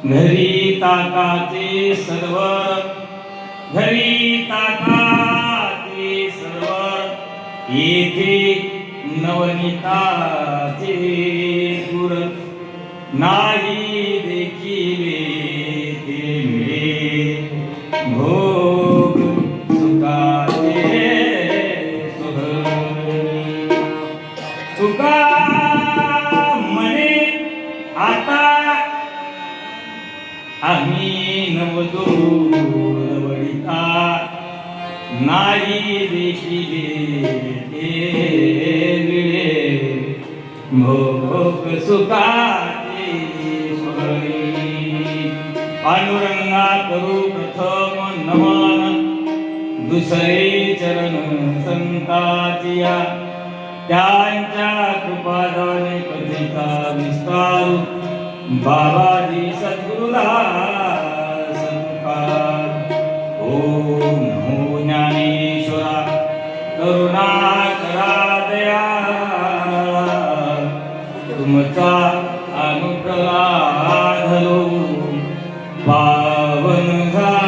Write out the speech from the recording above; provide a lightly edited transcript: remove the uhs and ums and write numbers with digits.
घरी ताकाचे सर्वर, घरी ताकाचे सर्वर, येथे नवनीताचे गुर, नाही देखिले ते मिळे भोग सुखाचे सुख. तुका म्हणे आता आम्ही नवदूर वडिता, नाही देखिले ते मिळे भोग सुखाचे सोयी. पांडुरंगा करू प्रथम नमन, दुसरे चरण संताचिया, त्यांच्या कृपादाने कथिता विस्तारू, बाबाजी सद्गुरुदास तुकार. ओम नमो ज्ञानेश्वरा, करुणा करा दया, तुमचा अनुग्रह धरो पावन झाले.